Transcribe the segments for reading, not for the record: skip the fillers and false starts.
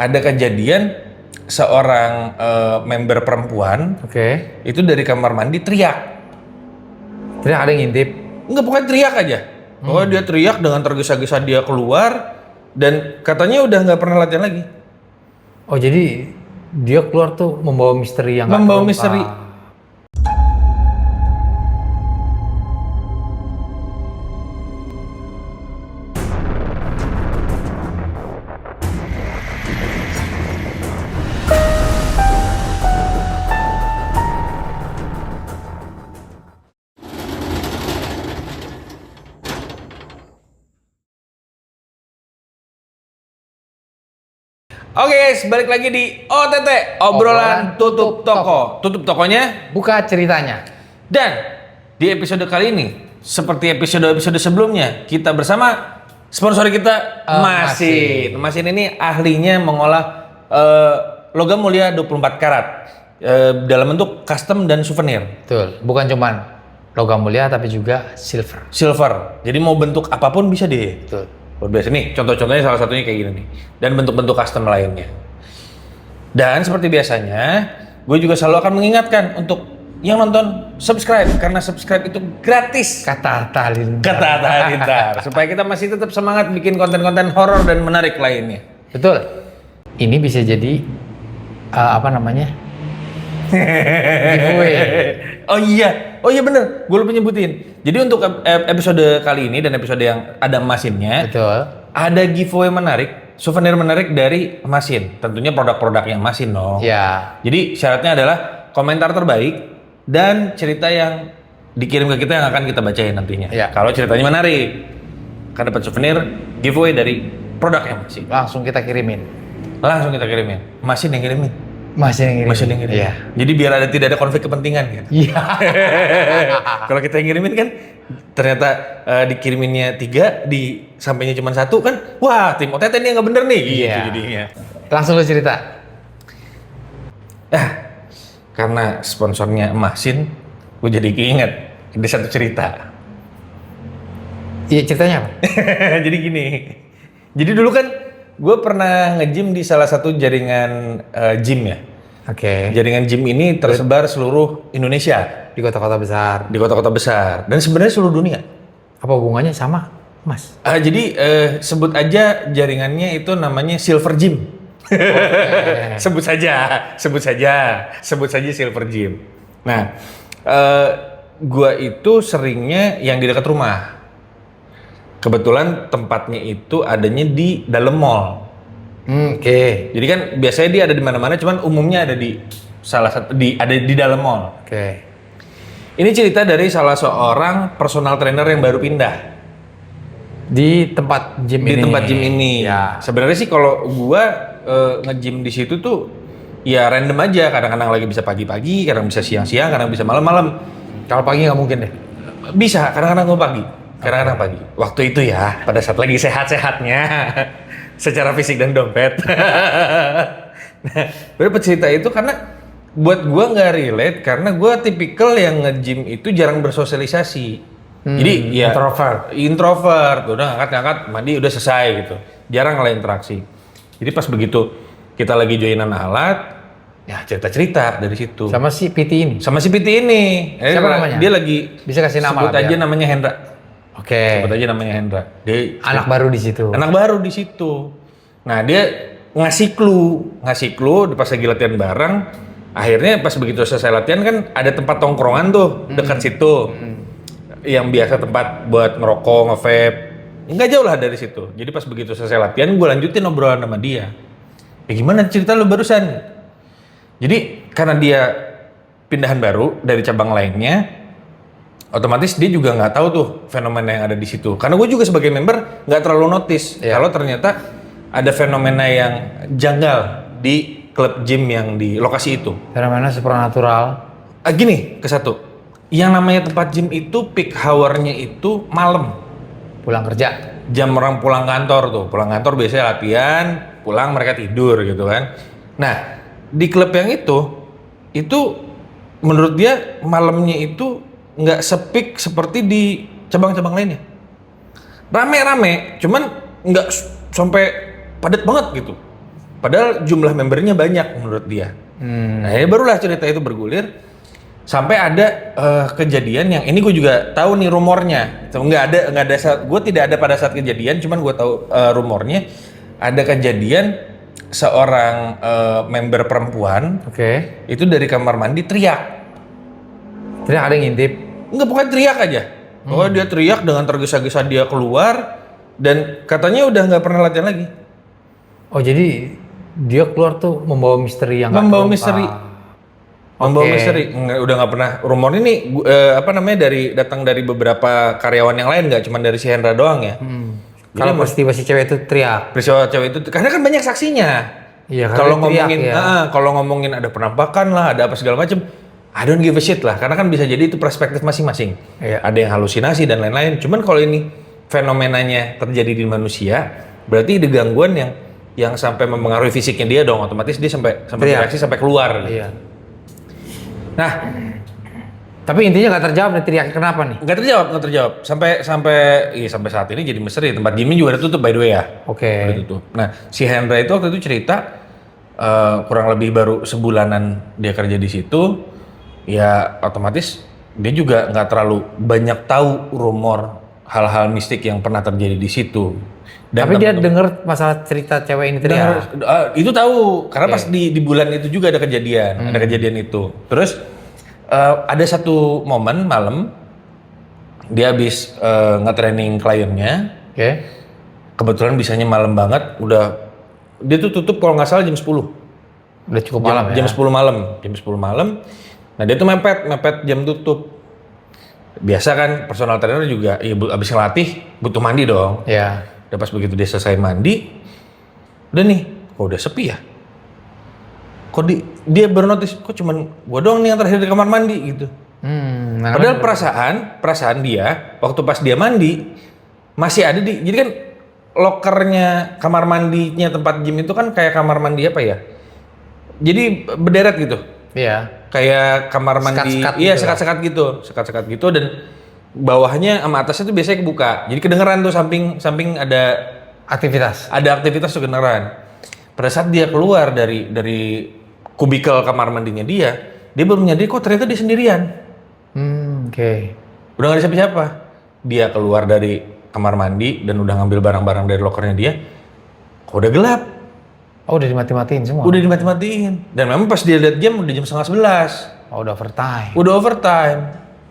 ada kejadian seorang member perempuan itu dari kamar mandi teriak. Teriak, ada yang ngintip? Enggak, pokoknya teriak aja. Pokoknya dia teriak dengan tergesa-gesa, dia keluar dan katanya udah nggak pernah latihan lagi. Oh, jadi dia keluar tuh membawa misteri yang nggak Membawa terungkap. misteri. Oke guys, balik lagi di OTT, obrolan tutup toko. Tutup tokonya, Buka ceritanya. dan di episode kali ini, seperti episode-episode sebelumnya, kita bersama sponsor kita, Masin. Masin ini ahlinya mengolah logam mulia 24 karat dalam bentuk custom dan souvenir. Betul, bukan cuman logam mulia tapi juga silver. Silver, jadi mau bentuk apapun bisa deh. Betul. Luar biasa nih, contoh-contohnya salah satunya kayak gini nih. Dan bentuk-bentuk custom lainnya. Dan seperti biasanya, gue juga selalu akan mengingatkan untuk yang nonton subscribe, karena subscribe itu gratis. Kata Atta Halilintar. Kata Atta Halilintar, supaya kita masih tetap semangat bikin konten-konten horor dan menarik lainnya. Betul. Ini bisa jadi apa namanya? Giveaway. Oh iya bener, gue lupa nyebutin. Jadi untuk episode kali ini dan episode yang ada Masinnya, Betul. ada giveaway menarik, souvenir menarik dari Masin. Tentunya produk-produknya Masin dong. Ya. Jadi syaratnya adalah komentar terbaik dan cerita yang dikirim ke kita yang akan kita bacain nantinya. Ya. Kalau ceritanya menarik, akan dapat souvenir giveaway dari produknya Masin. Langsung kita kirimin. Langsung kita kirimin. Masin yang kirimin. Masih yang kirimin. Masin yang kirimin. Iya. Jadi biar tidak ada konflik kepentingan gitu. Iya. Kalau kita yang ngirimin kan ternyata dikiriminnya 3, sampainya cuma 1 kan, wah tim OTT ini nggak bener nih gitu Iya. jadinya. Langsung lu cerita. Karena sponsornya Masin, gue jadi keinget ada satu cerita. Iya, ceritanya apa? Jadi gini, jadi dulu kan gue pernah nge-gym di salah satu jaringan gym ya. Oke. Jaringan gym ini tersebar seluruh Indonesia, Di kota-kota besar. di kota-kota besar, dan sebenarnya seluruh dunia. Apa hubungannya sama Mas? Jadi sebut aja jaringannya itu namanya Silver Gym. sebut saja Silver Gym. Nah, gua itu seringnya yang di dekat rumah. Kebetulan tempatnya itu adanya di dalam mall. Oke. Jadi kan biasanya dia ada di mana-mana, cuman umumnya ada di salah satu ada di dalam mall. Oke. Ini cerita dari salah seorang personal trainer yang baru pindah. Di tempat gym Di ini. tempat gym ini. Ya. Sebenarnya sih kalau gua nge-gym di situ tuh ya random aja. Kadang-kadang lagi bisa pagi-pagi, kadang bisa siang-siang, kadang bisa malam-malam. Kalau pagi nggak mungkin deh. Bisa, kadang-kadang gua pagi. Kadang-kadang pagi. Waktu itu ya, pada saat lagi sehat-sehatnya secara fisik dan dompet. Nah, gue cerita itu karena buat gua nggak relate karena gua tipikal yang nge-gym itu jarang bersosialisasi. Jadi ya introvert, udah ngangkat mandi udah selesai gitu. Jarang lah interaksi. Jadi pas begitu kita lagi joinan alat, ya cerita-cerita dari situ. Sama si PT ini. Sama si PT ini. Siapa namanya? Dia lagi Bisa kasih nama sebut lah, aja biar. namanya Hendra. Oke. Sebut aja namanya Hendra. Dia Anak baru di situ. anak baru di situ. Nah, dia ngasih clue pas lagi latihan bareng. Akhirnya pas begitu selesai latihan kan ada tempat tongkrongan tuh dekat situ. Yang biasa tempat buat ngerokok, nge-vape. Nggak jauh lah dari situ. Jadi pas begitu selesai latihan, gue lanjutin obrolan sama dia. Ya gimana cerita lu barusan? Jadi karena dia pindahan baru dari cabang lainnya, otomatis dia juga nggak tahu tuh fenomena yang ada di situ. Karena gue juga sebagai member nggak terlalu notice kalau ternyata ada fenomena yang janggal di klub gym yang di lokasi itu. Fenomena supernatural. Gini, ke satu. Yang namanya tempat gym itu peak hour-nya itu malam. Pulang kerja. Jam orang pulang kantor tuh. Pulang kantor biasanya latihan, pulang mereka tidur gitu kan. Nah, di klub yang itu menurut dia malamnya itu nggak sepik seperti di cabang-cabang lainnya. Rame-rame, cuman nggak sampai padat banget gitu. Padahal jumlah membernya banyak menurut dia. Nah, ya barulah cerita itu bergulir sampai ada kejadian yang ini gue juga tahu nih rumornya. Nggak ada gue tidak ada pada saat kejadian, cuman gue tahu rumornya ada kejadian seorang member perempuan itu dari kamar mandi teriak ada yang ngintip. Enggak, pokoknya teriak aja. Pokoknya dia teriak dengan tergesa-gesa dia keluar dan katanya udah nggak pernah latihan lagi. Oh, jadi dia keluar tuh membawa misteri yang Membawa misteri. Udah nggak pernah. Rumor ini datang dari beberapa karyawan yang lain, nggak cuma dari si Hendra doang ya. Kalau peristiwa si cewek itu teriak. Peristiwa cewek itu karena kan banyak saksinya. Iya, kalau teriak, ngomongin ya. kalau ngomongin ada penampakan lah, ada apa segala macam, I don't give a shit lah, karena kan bisa jadi itu perspektif masing-masing. Iya. Ada yang halusinasi dan lain-lain. Cuman kalau ini fenomenanya terjadi di manusia, berarti ada gangguan yang sampai mempengaruhi fisiknya dia dong, otomatis dia sampai reaksi sampai keluar. Iya. Nah, tapi intinya nggak terjawab nih teriaknya kenapa nih? nggak terjawab. Sampai saat ini jadi misteri. Tempat gymnya juga udah tutup by the way ya. Udah tutup. Nah, si Hendra itu waktu itu cerita kurang lebih baru sebulanan dia kerja di situ. Ya otomatis dia juga nggak terlalu banyak tahu rumor hal-hal mistik yang pernah terjadi di situ. Dan tapi dia dengar masalah cerita cewek ini teriak. Itu tahu karena pas di bulan itu juga ada kejadian itu. Terus ada satu momen malam dia habis nge-training kliennya. Kebetulan bisanya malam banget, dia tuh tutup kalau nggak salah jam 10. Udah cukup malam ya. Jam 10 malam. Nah, dia tuh mepet jam tutup. Biasa kan personal trainer juga abis ngelatih butuh mandi dong. Iya. Udah pas begitu dia selesai mandi, udah nih, kok udah sepi ya? Kok dia baru notice, kok cuman gua doang nih yang terakhir di kamar mandi gitu. Padahal perasaan dia waktu pas dia mandi masih ada jadi kan lokernya kamar mandinya tempat gym itu kan kayak kamar mandi apa ya? Jadi berderet gitu. Iya. Kayak kamar mandi, sekat-sekat gitu dan bawahnya sama atasnya tuh biasanya kebuka. Jadi kedengeran tuh samping ada aktivitas. Ada aktivitas tuh kedengeran. Pada saat dia keluar dari kubikel kamar mandinya dia baru menyadari kok ternyata dia sendirian. Udah gak ada siapa-siapa. Dia keluar dari kamar mandi dan udah ngambil barang-barang dari lokernya dia. Kok udah gelap? Oh, udah dimati-matiin semua? Udah dimati-matiin. Dan memang pas dia lihat jam udah jam 10:30. Oh, udah overtime. Udah overtime.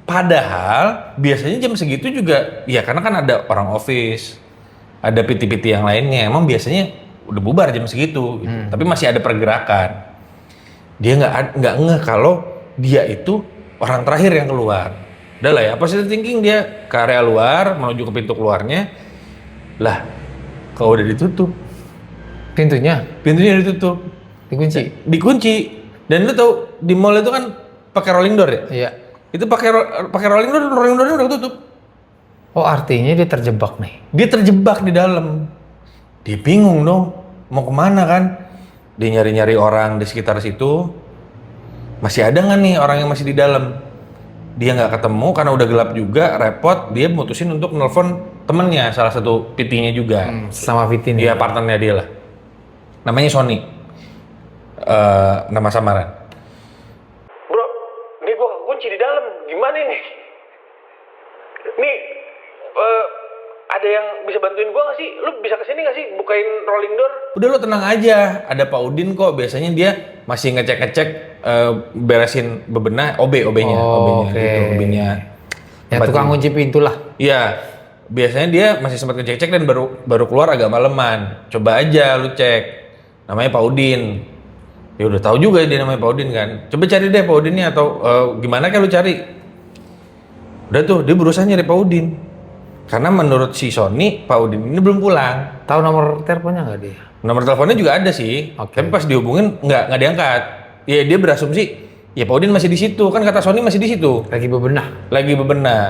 Padahal biasanya jam segitu juga, ya karena kan ada orang office, ada PT-PT yang lainnya. Emang biasanya udah bubar jam segitu. Gitu. Tapi masih ada pergerakan. Dia nggak ngeh kalau dia itu orang terakhir yang keluar. Udah lah ya, positive thinking dia ke area luar, menuju ke pintu keluarnya. Lah, kalau udah ditutup. Pintunya ditutup. Dikunci. Dan lu tahu di mall itu kan pakai rolling door ya? Iya. Itu pakai rolling doornya udah tutup. Oh, artinya dia terjebak nih. Dia terjebak di dalam. Dia bingung dong, mau kemana kan? Dia nyari-nyari orang di sekitar situ. Masih ada nggak nih orang yang masih di dalam? Dia nggak ketemu karena udah gelap juga, repot. Dia mutusin untuk nelpon temennya, salah satu PT-nya juga. Sama PT nih. Iya, partnernya dia lah. Namanya Sony. Nama samaran. Bro, ini gua kunci di dalam. Gimana nih? Nih, ada yang bisa bantuin gua nggak sih? Lu bisa kesini nggak sih? Bukain rolling door? Udah lu tenang aja. Ada Pak Udin kok. Biasanya dia masih ngecek beresin bebenah OB-nya. Gitu, OB-nya. Ya tukang kunci pintu lah. Iya. Biasanya dia masih sempat ngecek dan baru keluar agak maleman. Coba aja lu cek. Namanya Pak Udin. Ya udah tahu juga dia namanya Pak Udin kan. Coba cari deh Pak Udinnya atau gimana kayak lu cari. Udah tuh dia berusaha nyari Pak Udin. Karena menurut si Sony, Pak Udin ini belum pulang. Tahu nomor teleponnya nggak dia? Nomor teleponnya juga ada sih. Tapi pas dihubungin nggak diangkat. Ya dia berasumsi, ya Pak Udin masih di situ. Kan kata Sony masih di situ. Lagi bebenah.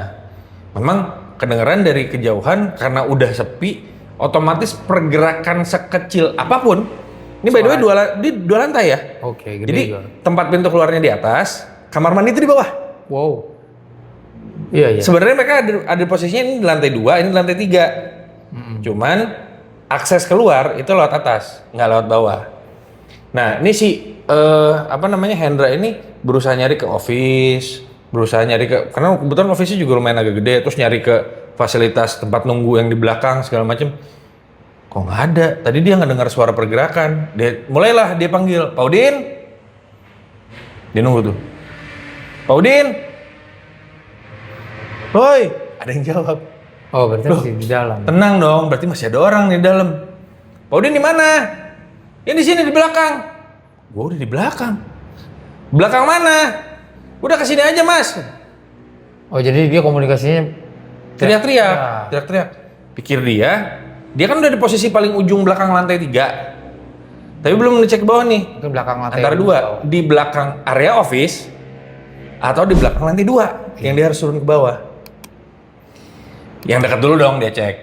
Memang kedengeran dari kejauhan karena udah sepi, otomatis pergerakan sekecil apapun. Ini by the way dua lantai ya. Gede. Jadi tempat pintu keluarnya di atas, kamar mandi itu di bawah. Wow. Iya. Sebenarnya mereka ada posisinya ini di lantai 2, ini di lantai 3. Cuman akses keluar itu lewat atas, nggak lewat bawah. Nah, ini si apa namanya Hendra ini berusaha nyari ke office, karena kebetulan office-nya juga lumayan agak gede, terus nyari ke fasilitas tempat nunggu yang di belakang segala macem. Kok nggak ada? Tadi dia nggak dengar suara pergerakan. Mulailah dia panggil, Pak Udin. Dia nunggu tuh. Pak Udin. Woi, ada yang jawab. Oh, berarti masih di dalam. Tenang dong, berarti masih ada orang di dalam. Pak Udin di mana? Yang di sini di belakang. Gua udah di belakang. Belakang mana? Udah kesini aja mas. Oh, jadi dia komunikasinya Teriak-teriak. Pikir dia kan udah di posisi paling ujung belakang lantai 3. Tapi belum ngecek ke bawah nih. ke belakang lantai. Antara dua, di belakang area office atau di belakang lantai 2 yang dia harus turun ke bawah. Yang dekat dulu dong dia cek.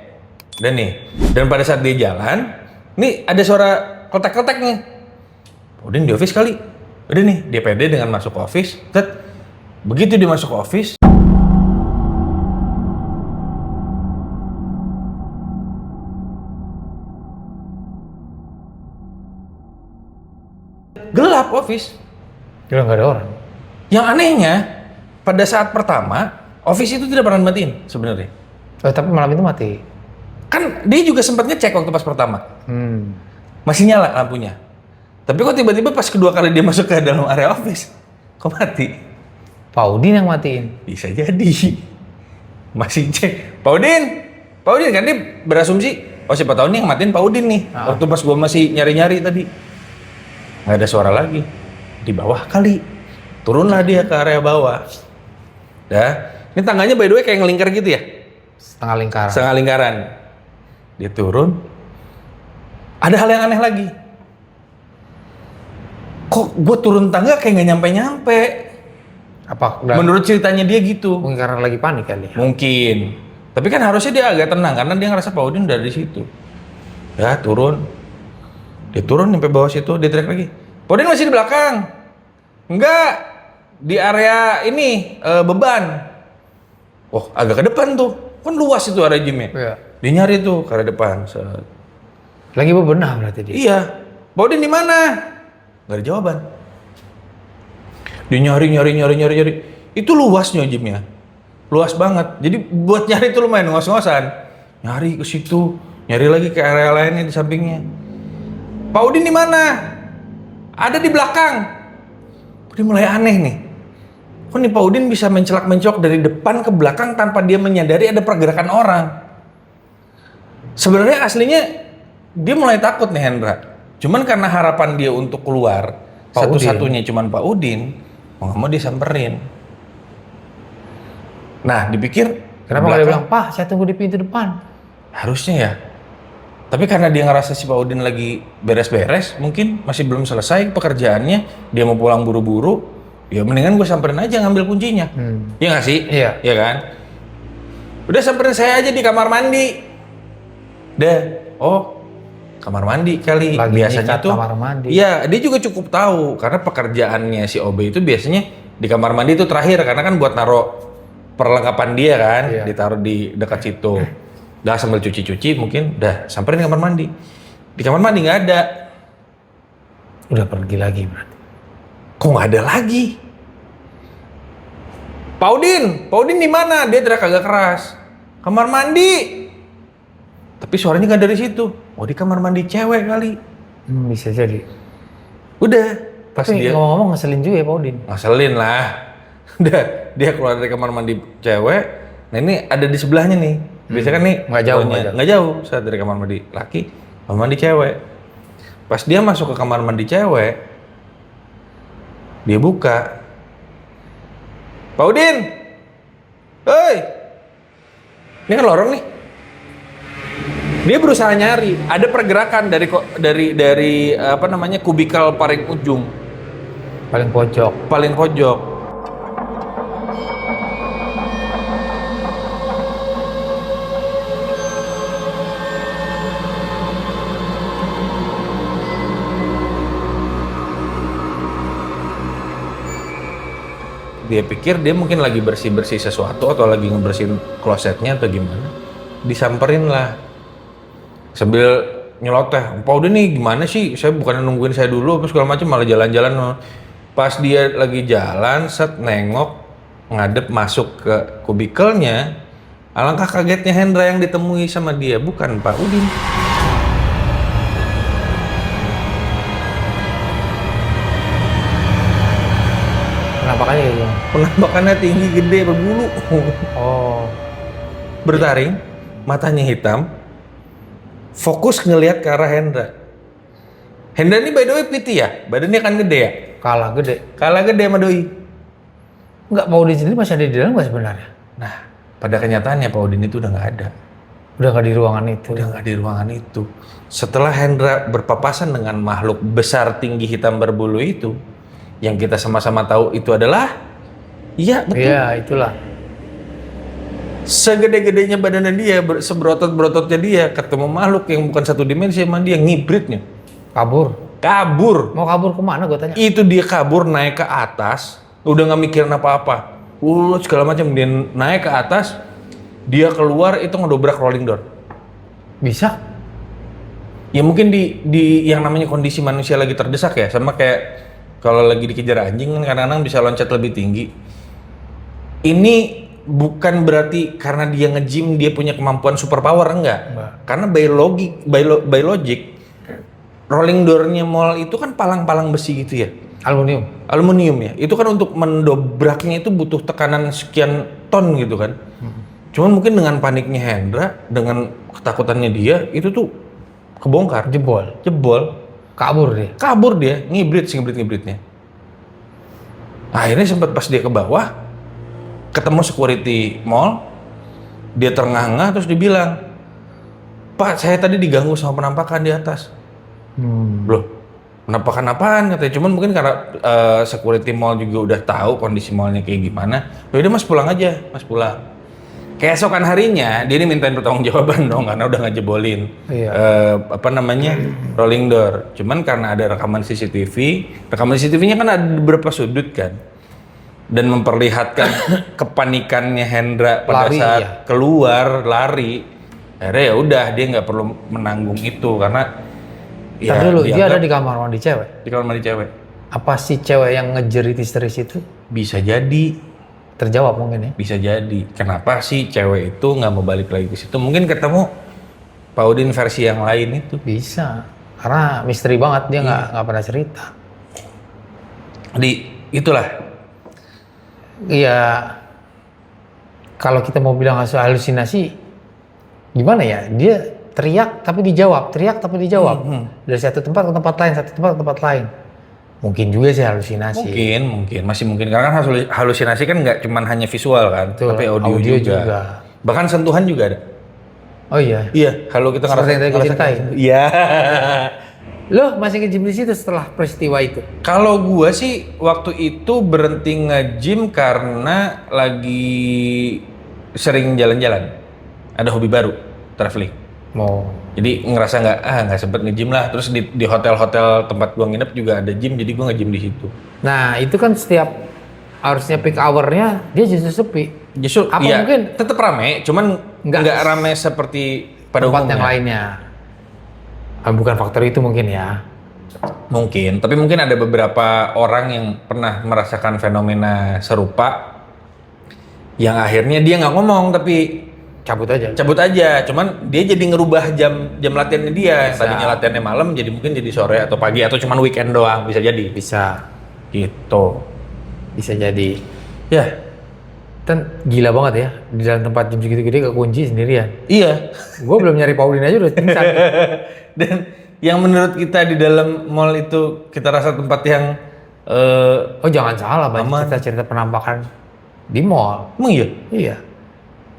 Dan nih, dan pada saat dia jalan, nih ada suara kletek-kletek nih. Udah di office kali. Udah nih, dia pede dengan masuk ke office. Begitu dia masuk ke office, gelap office. Udah nggak ada orang. Yang anehnya, pada saat pertama, office itu tidak pernah matiin sebenarnya. Oh, tapi malam itu mati. Kan dia juga sempat ngecek waktu pas pertama. Masih nyala lampunya. Tapi kok tiba-tiba pas kedua kali dia masuk ke dalam area office, kok mati? Pak Udin yang matiin. Bisa jadi. Masih cek. Pak Udin kan dia berasumsi, oh siapa tahu nih yang matiin Pak Udin nih. Waktu pas gua masih nyari-nyari tadi. Nggak ada suara lagi. Di bawah kali. Turunlah dia ke area bawah. Dah. Ini tangganya by the way kayak ngelingkar gitu ya? Setengah lingkaran. Dia turun. Ada hal yang aneh lagi. Kok gue turun tangga kayak nggak nyampe-nyampe? Apa? Menurut ceritanya dia gitu. Mungkin karena lagi panik kali. Mungkin. Tapi kan harusnya dia agak tenang karena dia ngerasa Pak Udin udah di situ. Ya turun. Dia turun sampai bawah situ, dia teriak lagi. Pak Udin masih di belakang. Enggak. Di area ini beban. Oh, agak ke depan tuh. Kan luas itu area gymnya. Iya. Dia nyari tuh ke area depan. Lagi bebenah berarti dia. Iya. Pak Udin di mana? Gak ada jawaban. Dia nyari. Itu luasnya gymnya. Luas banget. Jadi buat nyari itu lumayan ngos-ngosan. Nyari ke situ, nyari lagi ke area lainnya di sampingnya. Pak Udin di mana? Ada di belakang. Dia mulai aneh nih. Kok nih Pak Udin bisa mencelak-mencolok dari depan ke belakang tanpa dia menyadari ada pergerakan orang? Sebenarnya aslinya dia mulai takut nih Hendra. Cuman karena harapan dia untuk keluar, satu-satunya cuman Pak Udin, mau nggak mau dia samperin. Nah, dipikir, Kenapa nggak dia bilang, Pak, saya tunggu di pintu depan? harusnya ya. Tapi karena dia ngerasa si Pak Udin lagi beres-beres, mungkin masih belum selesai pekerjaannya, dia mau pulang buru-buru, ya mendingan gue samperin aja ngambil kuncinya. Iya nggak sih? Iya. Iya kan? Udah samperin saya aja di kamar mandi. Kamar mandi kali. Lagi Biasanya nyikat tuh. kamar mandi. Iya, dia juga cukup tahu karena pekerjaannya si OB itu biasanya di kamar mandi itu terakhir karena kan buat naruh perlengkapan dia kan, Iya. ditaruh di dekat situ. Udah sambil cuci-cuci mungkin udah samperin kamar mandi. Di kamar mandi nggak ada. Udah pergi lagi berarti. Kok nggak ada lagi? Pak Udin di mana? Dia teriak agak keras. Kamar mandi. Tapi suaranya nggak dari situ. Oh di kamar mandi cewek kali. Bisa jadi. Udah. Pas Tapi dia ngomong-ngomong ngeselin juga ya Pak Udin. ngaselin lah. Udah dia keluar dari kamar mandi cewek. Nah ini ada di sebelahnya nih. Biasanya kan nih Nggak jauh. nggak jauh. Saat dari kamar mandi laki, kamar mandi cewek. Pas dia masuk ke kamar mandi cewek, dia buka. Pak Udin, hei, ini kan lorong nih. Dia berusaha nyari, ada pergerakan dari apa namanya kubikel paling ujung, Paling pojok. paling pojok. Dia pikir dia mungkin lagi bersih-bersih sesuatu atau lagi ngebersihin klosetnya atau gimana. Disamperin lah. Sambil nyeloteh. Pak Udin nih gimana sih? Saya bukan nungguin saya dulu, apa segala macam, malah jalan-jalan. Pas dia lagi jalan, set nengok, ngadep masuk ke kubikelnya. Alangkah kagetnya Hendra yang ditemui sama dia, bukan Pak Udin. Penampakannya gitu. Penampakannya tinggi, gede, berbulu. Oh. Bertaring, matanya hitam, fokus ngelihat ke arah Hendra. Hendra ini by the way piti ya, badannya kan gede ya? Kalah gede. Kalah gede sama Doi. Enggak, Pak Udin sendiri masih ada di dalam nggak sebenarnya? Nah, pada kenyataannya Pak Udin itu udah nggak ada. Udah nggak di ruangan itu. Udah nggak di ruangan itu. Setelah Hendra berpapasan dengan makhluk besar tinggi hitam berbulu itu, yang kita sama-sama tahu itu adalah, iya betul. Iya, itulah. Segede-gedenya badannya dia, seberotot-berototnya dia, ketemu makhluk yang bukan satu dimensi sama dia, ngibritnya. Kabur. Mau kabur kemana gue tanya? Itu dia kabur naik ke atas, udah nggak mikirin apa-apa. Segala macam, dia naik ke atas, dia keluar itu ngedobrak rolling door. Bisa? Ya mungkin di yang namanya kondisi manusia lagi terdesak ya, sama kayak kalau lagi dikejar anjing kan kadang-kadang bisa loncat lebih tinggi. Ini bukan berarti karena dia nge-gym dia punya kemampuan superpower, enggak. Karena by logic rolling door-nya mall itu kan palang-palang besi gitu ya. Aluminium ya. Itu kan untuk mendobraknya itu butuh tekanan sekian ton gitu kan. Cuman mungkin dengan paniknya Hendra, dengan ketakutannya dia, itu tuh kebongkar. Jebol. Kabur dia, ngibritnya. Akhirnya sempat pas dia ke bawah, ketemu security mall, dia terengah-engah terus dibilang, "Pak, saya tadi diganggu sama penampakan di atas." Loh, penampakan apaan katanya? Cuman mungkin karena security mall juga udah tahu kondisi mallnya kayak gimana. Yaudah mas pulang aja, mas pulang. Keesokan harinya dia dimintain pertanggungjawaban dong karena udah ngejebolin rolling door. Cuman karena ada rekaman CCTV-nya kan ada beberapa sudut kan, dan memperlihatkan kepanikannya Hendra pada saat keluar lari. Akhirnya ya udah dia nggak perlu menanggung itu karena ya dulu dia ada di kamar mandi cewek. Di kamar mandi cewek. Apa sih cewek yang ngejerit histeris itu? Bisa jadi. Terjawab mungkin ya? Bisa jadi. Kenapa sih cewek itu nggak mau balik lagi ke situ? Mungkin ketemu Pak Udin versi yang lain itu. Bisa. Karena misteri banget, dia nggak pernah cerita. Itulah. Iya. Kalau kita mau bilang halusinasi, gimana ya? Dia teriak tapi dijawab. Dari satu tempat ke tempat lain. Mungkin juga sih halusinasi. Mungkin. Masih mungkin. Karena kan halusinasi kan nggak cuma hanya visual kan, betul, tapi audio juga. Bahkan sentuhan juga ada. Oh iya? Iya, kalau kita seperti yang tadi gue ceritain. Iya. Lo masih nge-gym di situ setelah peristiwa itu? Kalau gua sih waktu itu berhenti nge-gym karena lagi sering jalan-jalan. Ada hobi baru, traveling. Jadi ngerasa nggak sempet nge-gym lah. Terus di hotel-hotel tempat gua nginep juga ada gym, jadi gua nge-gym di situ. Nah itu kan setiap harusnya peak hour-nya dia justru sepi. Justru apa iya, mungkin tetap rame, cuman nggak rame seperti pada tempat umumnya. yang lainnya. Bukan faktor itu mungkin ya. Mungkin, tapi mungkin ada beberapa orang yang pernah merasakan fenomena serupa yang akhirnya dia nggak ngomong tapi cabut aja. Cuman dia jadi ngerubah jam latihannya dia. Yang tadinya latihannya malam jadi mungkin jadi sore atau pagi atau cuman weekend doang, bisa jadi. Bisa. Gitu. Bisa jadi. Ya. Kan gila banget ya, di dalam tempat gym segitu gede kekunci sendirian. Iya. Gue belum nyari Paulin aja udah pingsan. Dan yang menurut kita di dalam mall itu kita rasa tempat yang oh jangan salah, banyak cerita penampakan di mall. Emang iya? Iya.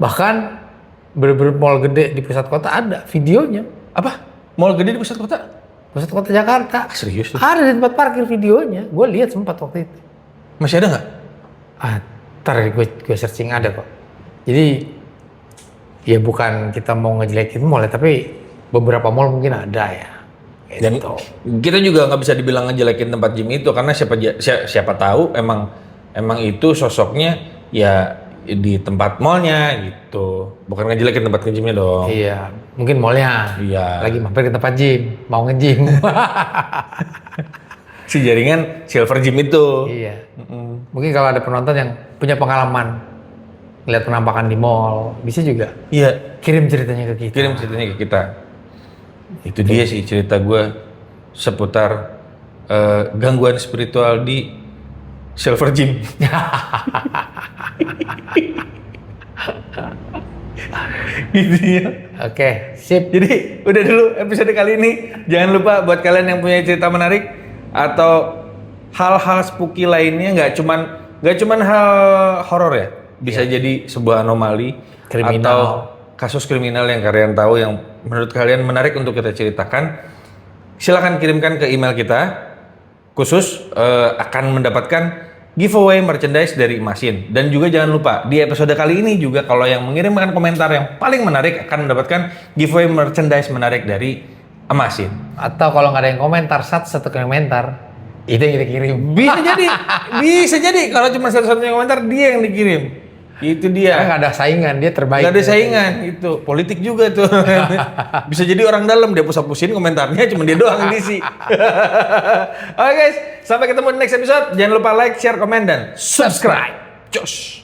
Bahkan bener-bener mall gede di pusat kota ada videonya. Apa? Mall gede di pusat kota? Pusat kota Jakarta. Serius tuh? Ada di tempat parkir videonya. Gue lihat sempat waktu itu. Masih ada nggak? Ntar gue searching ada kok. Jadi ya bukan kita mau ngejelekin mall ya, tapi beberapa mall mungkin ada ya. Gitu. Dan kita juga nggak bisa dibilang ngejelekin tempat gym itu karena siapa tahu emang itu sosoknya ya Hmm. di tempat mallnya gitu. Bukan ngejelekin tempat nge-gymnya dong. Iya, mungkin mallnya. Iya. Lagi mampir ke tempat gym, mau nge-gym. Si jaringan Silver Gym itu. Iya. Mungkin kalau ada penonton yang punya pengalaman lihat penampakan di mall, bisa juga Iya, kirim ceritanya ke kita. kirim ceritanya ke kita. Itu dia sih cerita gue seputar gangguan spiritual di Silver Gym. Gitu ya. Oke, sip. Jadi udah dulu episode kali ini. Jangan lupa buat kalian yang punya cerita menarik atau hal-hal spooky lainnya, nggak cuman hal horor ya. Bisa jadi sebuah anomali Kriminal. atau kasus kriminal yang kalian tahu yang menurut kalian menarik untuk kita ceritakan. Silahkan kirimkan ke email kita. Khusus akan mendapatkan giveaway merchandise dari Emasin. Dan juga jangan lupa di episode kali ini juga kalau yang mengirimkan komentar yang paling menarik akan mendapatkan giveaway merchandise menarik dari Emasin. Atau kalau nggak ada yang komentar, satu komentar, itu yang kita kirim. Bisa jadi kalau cuma satu-satunya komentar dia yang dikirim. Itu dia. Karena nggak ada saingan, dia terbaik. Nggak ada saingan, itu politik juga tuh. Bisa jadi orang dalam dia pusat-pusin komentarnya, cuma dia doang yang diisi. Oke guys, sampai ketemu di next episode. Jangan lupa like, share, komen, dan subscribe. Cus.